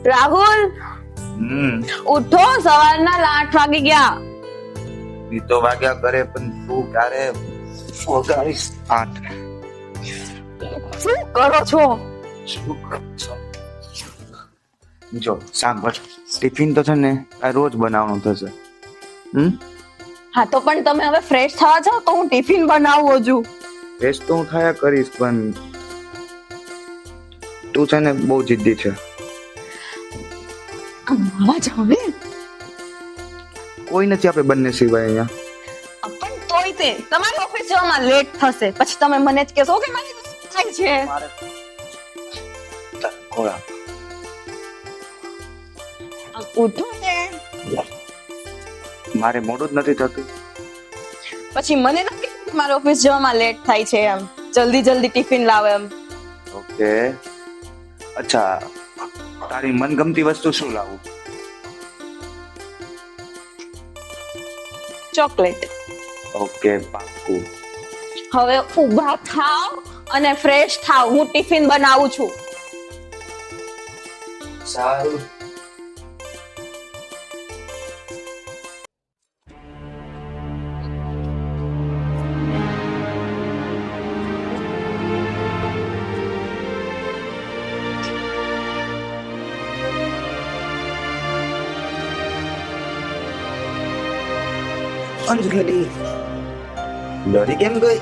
રાહુલ ઉઠો, સવારના 8 વાગી ગયા. ઈ તો વાગ્યા કરે પણ તું ક્યારે વગાડીશ 8? શું કરો છો? શું કરો છો? જો સાંભળ, ટિફિન તો છે ને આ રોજ બનાવવાનું થશે. હા તો પણ તમે હવે ફ્રેશ થવા જાઓ તો હું ટિફિન બનાવું હજુ. ફ્રેશ તો હું થયા કરીશ પણ તું છે ને બહુ જિદ્દી છે. આવા જાવ ને. કોઈ નથી આપણે બંને સિવાય અહીંયા. પણ તોય તે તમારી ઓફિસ જવામાં લેટ થશે, પછી તમે મને જ કહેશો કે મારી થાય છે. કોળા ઉઠો ને. મારે મોડું જ નથી થતું. પછી મને નથી કે મારી ઓફિસ જવામાં લેટ થાય છે એમ. જલ્દી જલ્દી ટિફિન લાવે એમ. ઓકે, અચ્છા તારી મનગમતી વસ્તુ શું લાવું? ચોકલેટ. ઓકે પાક્કું. હવે ઊભા થાવ અને ફ્રેશ થાવ, હું ટિફિન બનાવું છું. સારું. અંજલિ ડરી કેમ ગઈ?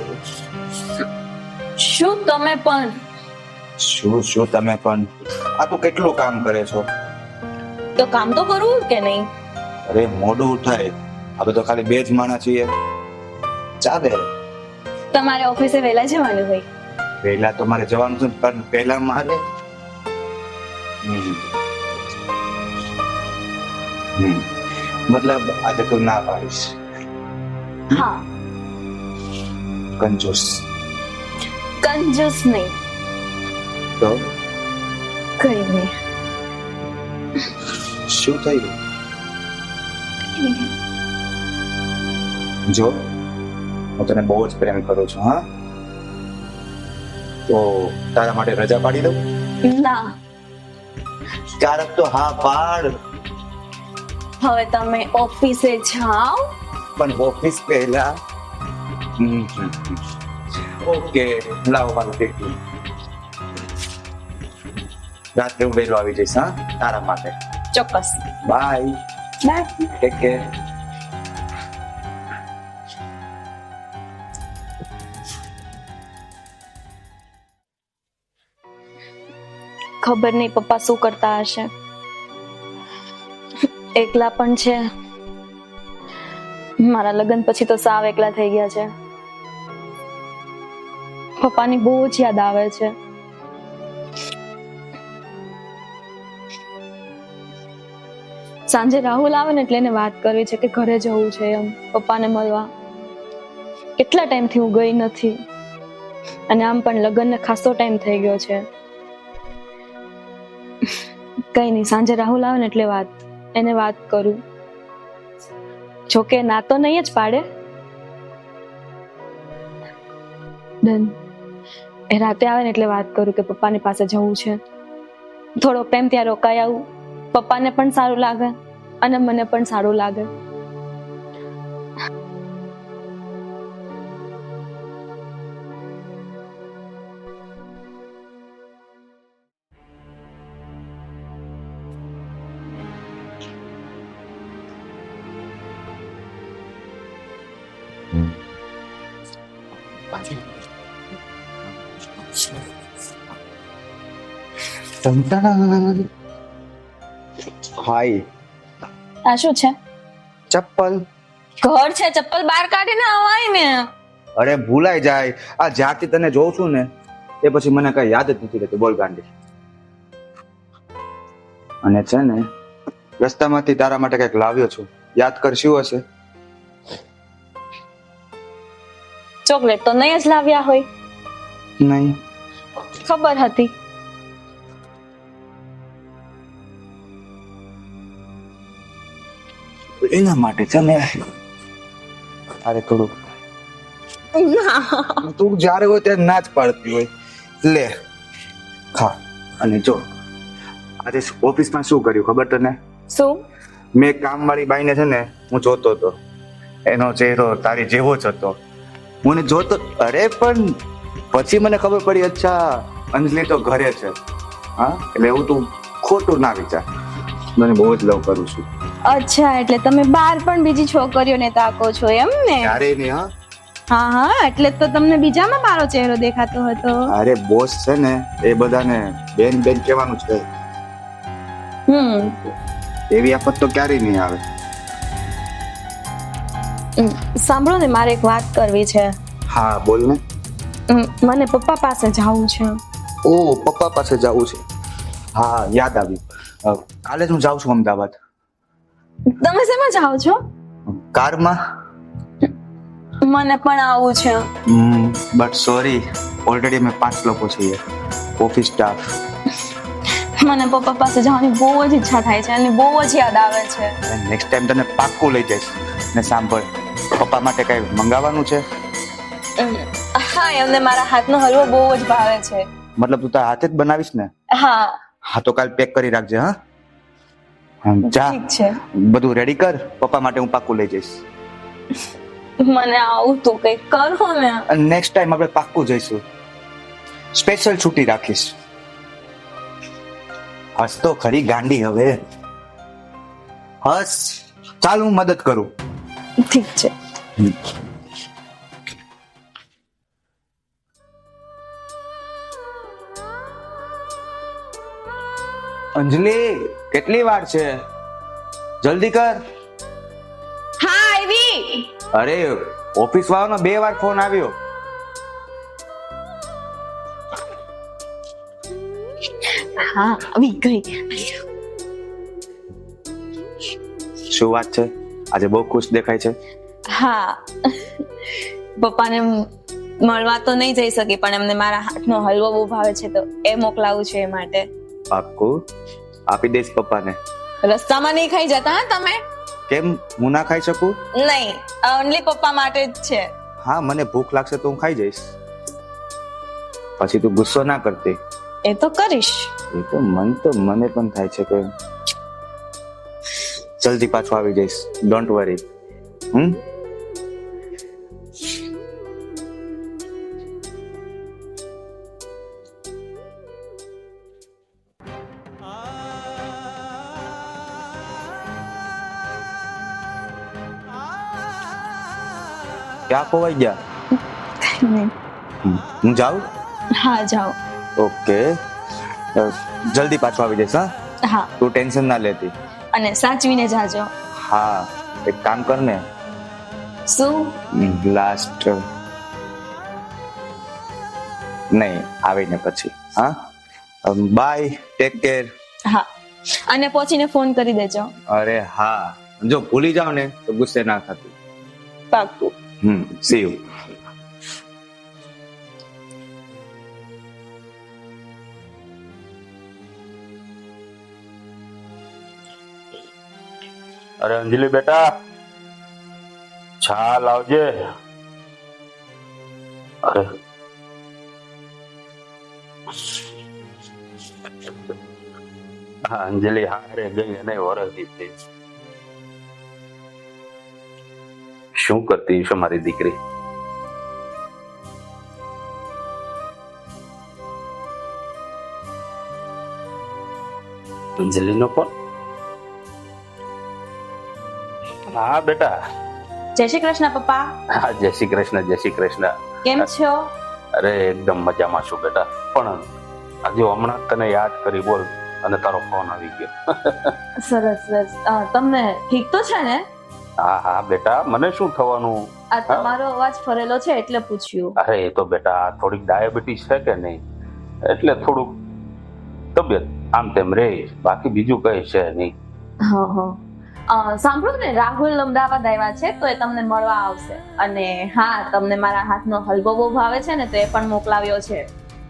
શું તમે પણ? શું તમે પણ? આ તું કેટલું કામ કરે છો? તો કામ તો કરવું કે નહીં? અરે મોડું ઉઠાય, આપણે તો ખાલી 2 જ માણસ છીએ. ચાલે. તમારે ઓફિસે વહેલા જવાનું હોય. પહેલા તો મારે જવાનું છે પણ પહેલા મારે મતલબ આજે તું ના પાડીશ? હા. કંજૂસ. કંજૂસ નહીં. તો કઈ નહીં. શું થયું? જો હું તને બહુ જ પ્રેમ કરું છું. હા તો તારા માટે રજા પાડી દઉં? ના. ક્યારેક તો હા પાડ. હવે તમે ઓફિસે જાઓ. પણ ઓફિસ પહેલા ઓકે લાવો મારું ટિફિન. રાત્રે હું વહેલો આવી જઈશ. હા તારા માટે. ચોક્કસ. બાય. બાય. Take care. ખબર નહીં પપ્પા શું કરતા હશે. એકલા પણ છે. મારા લગ્ન પછી તો સાવ એકલા થઈ ગયા છે. પપ્પાની બહુ જ યાદ આવે છે. સાંજે રાહુલ આવે ને એટલે એને વાત કરવી છે કે ઘરે જવું છે એમ, પપ્પાને મળવા. કેટલા ટાઈમથી હું ગઈ નથી અને આમ પણ લગ્નને ખાસો ટાઈમ થઈ ગયો છે. કઈ નહીં, સાંજે રાહુલ આવે ને એટલે એને વાત કરું. જોકે ના તો નહીં જ પાડે. ડન. એ રાતે આવે ને એટલે વાત કરું કે પપ્પાની પાસે જવું છે. થોડો ટાઈમ ત્યાં રોકાઈ આવું. પપ્પાને પણ સારું લાગે અને મને પણ સારું લાગે. હાય. આ શું છે? ચપ્પલ. ઘર છે, ચપ્પલ બહાર કાઢીને અવાય ને. અરે ભૂલાઈ જાય. આ જ્યારથી તને જોઉં છું ને એ પછી મને કઈ યાદ જ નથી રહેતું. બોલ ગાંડી. અને છે ને રસ્તામાંથી તારા માટે કઈક લાવ્યો છું. યાદ કર શું હશે? ચોકલેટ તો નહીં જ લાવ્યા હોય. નહીં. ખબર હતી. એના માટે છે ને અરે થોડું તું જ્યારે હોય ત્યારે ના જ પાડતી હોય. લે ખા. અને જો આજે ઓફિસમાં શું કર્યું ખબર તને? શું? મેં કામવાળી બાઈને છે ને હું જોતો હતો, એનો ચહેરો તારી જેવો જ હતો. હું એને જોતો, અરે પણ પછી મને ખબર પડી, અચ્છા અંજલિ તો ઘરે છે. હા, એટલે એવું તું ખોટું ના વિચાર. મને બહુ જ લવ કરું છું. અચ્છા, એટલે તમે બહાર પણ બીજી છોકરીઓને તાકો છો એમ ને? ક્યારે નહીં. હા હા હા, એટલે તો તમને બીજામાં મારો ચહેરો દેખાતો હતો. અરે બોસ છે ને એ બધાને બેન બેન કહેવાનું છે. એવી આફત તો ક્યારેય નહીં આવે. સાંભળો ને, મારે એક વાત કરવી છે. હા બોલ ને. મને પપ્પા પાસે જવું છે. ઓ, પપ્પા પાસે જવું છે. હા યાદ આવ્યું, કાલે જ હું જાઉં છું અમદાવાદ. તમે શેમાં જાઓ છો? કારમાં. મને પણ આવું છે. બટ સોરી, ઓલરેડી અમે 5 લોકો છીએ, ઓફિસ સ્ટાફ. મને પપ્પા પાસે જવાની બહુ જ ઈચ્છા થાય છે અને બહુ જ યાદ આવે છે. નેક્સ્ટ ટાઈમ તને પાક્કું લઈ જઈશ. ને સાંભળ, પપ્પા માટે કઈ મંગાવવાનું છે? હા, એમને મારા હાથનો હલવો બહુ જ ભાવે છે. મતલબ તું તારા હાથે જ બનાવીશ ને? હા. હા તો કાલ પેક કરી રાખજે. હા જા, ઠીક છે. બધું રેડી કર, પપ્પા માટે હું પાક્કું લઈ જઈશ. મને આવું તું કઈ કરો ને. નેક્સ્ટ ટાઈમ આપણે પાક્કું જઈશું. સ્પેશિયલ છૂટી રાખીશ. હસ તો ખરી ગાંડી હવે. હસ, ચાલ હું મદદ કરું. ઠીક છે. અંજલિ, કેટલી વાર છે? જલ્દી કર. હા, આવી. અરે ઓફિસ વાળાનો 2 વાર ફોન આવ્યો. હા, આવી ગઈ. શું વાત છે? આજે બહુ ખુશ દેખાય છે. હા, પપ્પાને મળવા તો નહીં જઈ શકી, પણ એમને મારા હાથનો હલવો બહુ ભાવે છે, તો એ મોકલાવું છે એ માટે. પાક્કું આપી દઈશ પપ્પાને. રસ્તામાં નહીં ખાઈ જતા હા તમે? કેમ, હું ના ખાઈ શકું? નહીં, ઓનલી પપ્પા માટે જ છે. હા, મને ભૂખ લાગશે તો હું ખાઈ જઈશ. પછી તું ગુસ્સો ના કરતી. એ તો કરીશ. એ તો મને પણ થાય છે કે જલ્દી પાછો આવી જઈશ. Don't worry. ક્યાં ખોવાઈ ગયા? હું જાઉં? હા, જાઓ. ઓકે, જલ્દી પાછો આવી જઈશ. હા, હા, તું ટેન્શન ના લેતી. અને સાચવીને જાજો. હા, એક કામ કર ને. શું? લાસ્ટ નહીં, આવીને પછી. હા, બાય, ટેક કેર. હા, અને પહોંચીને ફોન કરી દેજો. અરે હા, જો ભૂલી જાવ ને તો ગુસ્સે ના થતી. પાક્કું. C you. અરે અંજલિ બેટા, છા લાવજે. અરે અંજલિ હારે ગઈ અને વરસી થઈ. શું કરતી છે મારી દીકરી? અંજલિનો ફોન. હા બેટા. જય શ્રી કૃષ્ણ પપ્પા. હા, જય શ્રી કૃષ્ણ, જય શ્રી કૃષ્ણ. કેમ છો? અરે એકદમ મજામાં છું બેટા, પણ આજે હમણાં તને યાદ કરી બોલ અને તારો ફોન આવી ગયો. સરસ સરસ. તમને ઠીક તો છે ને? હા હા બેટા, મને શું થવાનું? આ તમારો અવાજ ફરેલો છે એટલે પૂછ્યું. અરે એ તો બેટા થોડીક ડાયાબિટીસ છે કે નહીં, એટલે થોડુંક તબિયત આમ તેમ રે, બાકી બીજું કઈ છે નહીં. હા હા. સાંભળો ને, રાહુલ અમદાવાદ આવ્યા છે તો એ તમને મળવા આવશે. અને હા, તમને મારા હાથનો હલવો બહુ ભાવે છે ને, તો એ પણ મોકલાવ્યો છે.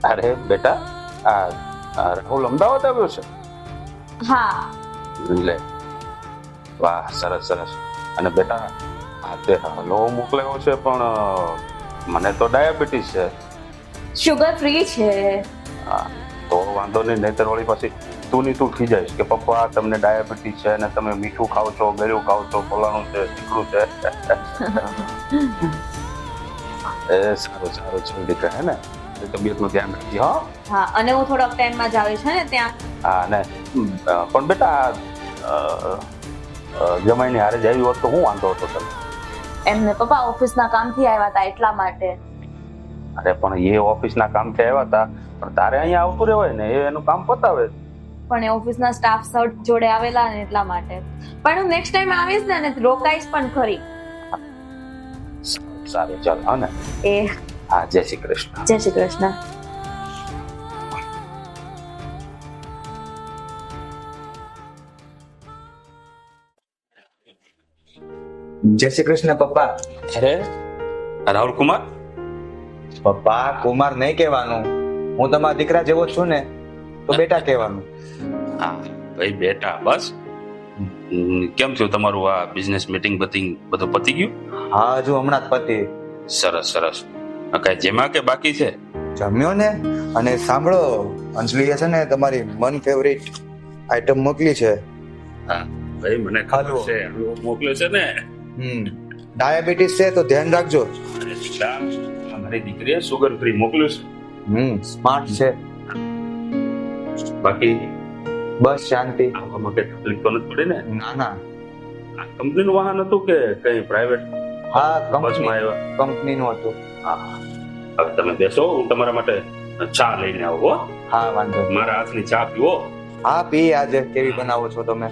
અરે બેટા, આ રાહુલ અમદાવાદ આવ્યો છે? હા. લે, વાહ, સરસ સરસ. અને બેટા આ તે હલવો મોકલાવ્યો છે, પણ મને તો ડાયાબિટીસ છે. શુગર ફ્રી છે. હા તો વાંધો નહીં, નહીતર વળી પછી તું ની તું થઈ જઈશ કે પપ્પા તમને ડાયાબિટીસ છે અને તમે મીઠું ખાવ છો, ગળ્યું ખાવ છો, ફલાણું છે, તીખું છે. એ સારું સારું છે દીકરા, હે ને? તબિયતનું ધ્યાન રાખજે. હા હા, અને હું થોડોક ટાઈમમાં જ આવીશ ને ત્યાં. હા ને પણ બેટા જમાઈને હારે જ આવી હોત તો હું વાંધો હતો તને? એમને પપ્પા ઓફિસના કામથી આવ્યા હતા એટલા માટે. અરે પણ એ ઓફિસના કામથી આવ્યા હતા, પણ તારે અહીંયા આવતું રહેવાય ને, એ એનું કામ પતાવે. પણ એ ઓફિસના સ્ટાફ જોડે આવેલા ને એટલા માટે. પણ હું નેક્સ્ટ ટાઈમ આવીશ ને અને રોકાઈશ પણ ખરી. સારું ચાલ. હા ને? એ હા, જય શ્રી કૃષ્ણ. જય શ્રી કૃષ્ણ. જય શ્રી કૃષ્ણ પપ્પા. અરે રાહુલ કુમાર, પપ્પા કુમાર નહીં કહેવાનું, હું તમારા દીકરા જેવો છું ને, તો બેટા કહેવાનું. હા ભાઈ બેટા, બસ. કેમ થયું તમારું આ બિઝનેસ મીટિંગ બધું પતી ગયું? હા, હજુ હમણાં જ પતિ. સરસ સરસ. કઈ જેમાં કે બાકી છે? જમ્યો ને. અને સાંભળો, અંજલિએ છે ને તમારી મન ફેવરિટ આઈટમ મોકલી છે. હા ભાઈ, મને ખબર છે, હલવો મોકલ્યો છે ને. ડાયાબિટીસ છે તો ધ્યાન રાખજો. અરે દીકરા, મારી દીકરીએ સુગર ફ્રી મોકલ્યું છે. સ્માર્ટ છે. બાકી બસ શાંતિ. આવવામાં કઈ તકલીફ તો નથી પડી ને? ના ના. આ કંપનીનું વાહન હતું કે કઈ પ્રાઇવેટ હા, બસમાં આવ્યા? કંપનીનું હતું. હા, હવે તમે બેસો, હું તમારા માટે ચા લઈને આવું. હો, હા વાંધો નહીં. મારા હાથની ચા પીવો. હા પી. આજે કેવી બનાવો છો તમે?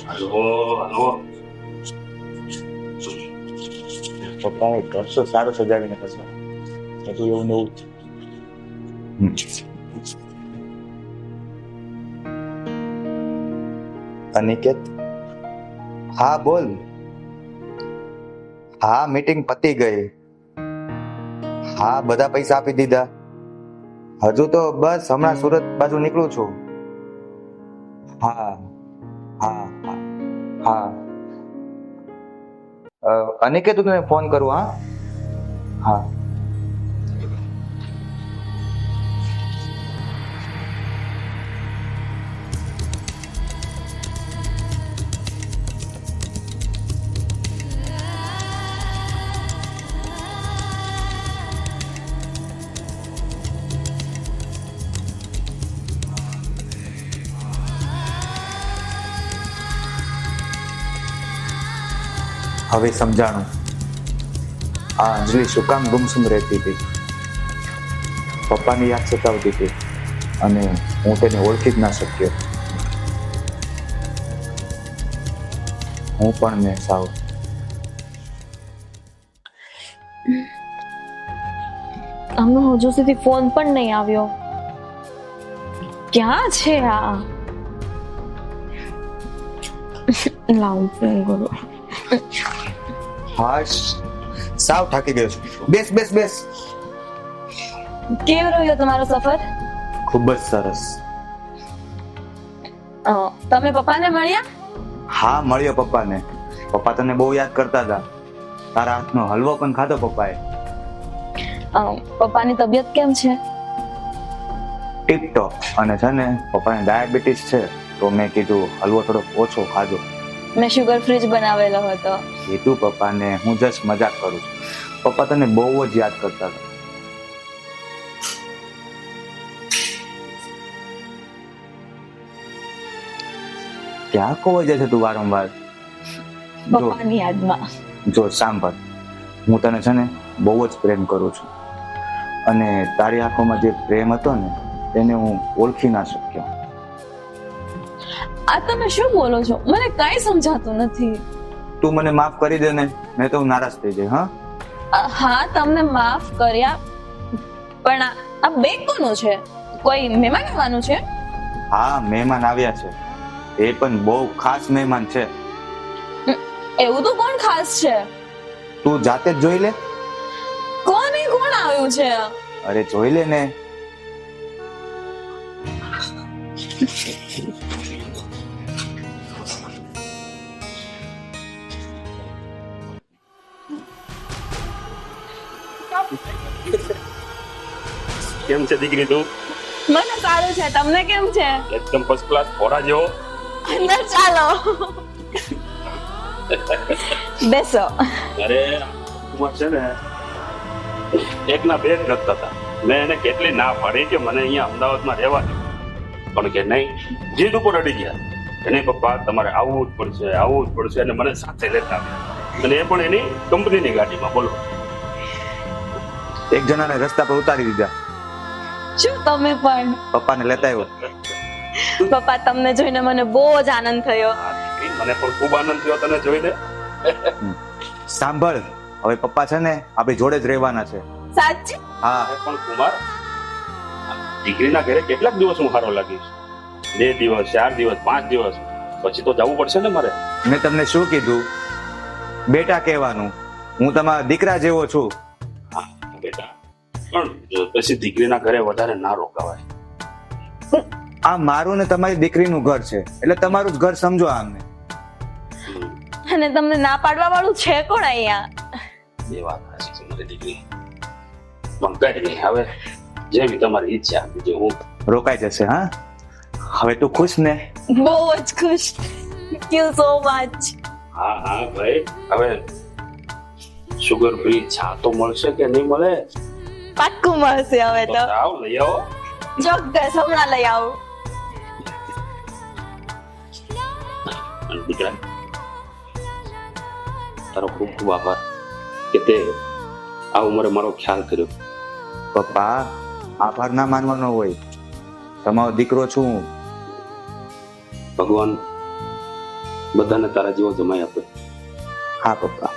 Hello hello. પપ્પા કરશો સારું સજાવીને કરશો. બધું એવું નવું જ. અનિકેત, હા બોલ. હા, મીટિંગ પતી ગઈ. હા, બધા પૈસા આપી દીધા. હજુ તો બસ હમણાં સુરત બાજુ નીકળું છું. હા હા હા. અનિકેત, તું તને ફોન કરું. હા હા. હવે સમજાણું આ અંજલિ શું કામ ગુમસુમ રહેતી હતી. પપ્પાની યાદ સતાવતી હતી અને હું તેને ઓળખી જ ના શક્યો. હું પણ ને સાવ. આમનો હજુ સુધી ફોન પણ નહીં આવ્યો. ક્યાં છે આ? લાવ ફોન કરો. હા, સાવ થાકી ગયો છું. બેસ બેસ બેસ. કેવો રહ્યો તમારો સફર? ખૂબ જ સરસ. તમે પપ્પાને મળ્યા? હા, મળ્યો પપ્પાને. પપ્પા તને બહુ યાદ કરતા હતા. તારા હાથનો હલવો પણ ખાધો પપ્પાએ. પપ્પાની તબિયત કેમ છે? ટીપટોપ. અને છે ને પપ્પાને ડાયાબિટીસ છે, તો મેં કીધું હલવો થોડો ઓછો ખાજો. મેં શુગર ફ્રી જ બનાવેલો હતો. કીધું પપ્પાને, હું જસ્ટ મજાક કરું છું. પપ્પા તને બહુ જ યાદ કરતા હતા. ક્યાં ખોવાઈ જાય છે તું વારંવાર? પપ્પાની યાદમાં. જો સાંભળ, હું તને છે ને બહુ જ પ્રેમ કરું છું, અને તારી આંખોમાં જે પ્રેમ હતો ને તેને હું ઓળખી ના શક્યો. આ તમે શું બોલો છો? મને કઈ સમજાતું નથી. તું મને માફ કરી દે ને, નહીં તો હું નારાજ થઈ જાય. હા હા, તમને માફ કર્યા, પણ આ બેગ કોનું છે? કોઈ મહેમાન આવવાનું છે? હા, મહેમાન આવ્યા છે. એ પણ બહુ ખાસ મહેમાન છે. એવું તો કોણ ખાસ છે? તું જાતે જ જોઈ લે. કોણ આવ્યું છે? અરે જોઈ લે ને. કેમ છે દીકરી તું? મને સારું છે, તમને કેમ છે? એકદમ ફર્સ્ટ ક્લાસ ઘોડા જેવો. અંદર ચાલો. બેસો. અરે કુમાર છે ને એકના બે જ નથી થતા. મેં એને કેટલી ના પાડી કે મને અહીંયા અમદાવાદમાં રહેવા દે, પણ કે નહીં, જીદ ઉપર અડી ગયા કે નહીં પપ્પા તમારે આવવું જ પડશે અને મને સાથે લેતા આવ્યા, અને એ પણ એની કંપનીની ગાડીમાં. બોલો. એક જણાને રસ્તા પર ઉતારી દીધા. શું તમે પણ? પપ્પાને લેતા આવ્યો. પપ્પા, તમને જોઈને મને બહુ જ આનંદ થયો. આ દીકરી, મને પણ ખૂબ આનંદ થયો તને જોઈને. સાંભળ, હવે પપ્પા છે ને આપણી જોડે જ રહેવાના છે. સાચી? હા. પણ કુમાર, દીકરીના ઘરે કેટલાક દિવસ હું હારો લાગીશ? 2 દિવસ, 4 દિવસ, 5 દિવસ, પછી તો જવું પડશે ને મારે. મેં તમને શું કીધું? બેટા કહેવાનું. હું તમારા દીકરા જેવો છું. હા બેટા, પણ પછી દીકરીના ઘરે વધારે ના રોકાવાય. આ મારું ને તમારી દીકરીનું ઘર છે, એટલે તમારું જ ઘર સમજો આમને. અને તમને ના પાડવા વાળું છે કોણ અહીંયા? એ વાત સાચી છે મારી દીકરી, પણ કઈ નહીં, હવે જેવી તમારી ઈચ્છા. બીજું હું રોકાઈ જશે. હા, હવે તું ખુશ ને? બહુ જ ખુશ. Thank you so much. હા હા ભાઈ, હવે સુગર ફ્રી ચા તો મળશે કે નહીં મળે? પાક્કું મળશે હવે તો. આવ લઈ આવો. ચોક્કસ, હમણાં લઈ આવું. અને દીકરા, તારો ખૂબ ખૂબ આભાર કે તે આ ઉંમરે મારો ખ્યાલ કર્યો. પપ્પા, આભાર ના માનવાનો હોય. તમારો દીકરો છું હું. ભગવાન બધાને તારા જેવો જમાઈ આપે. હા પપ્પા.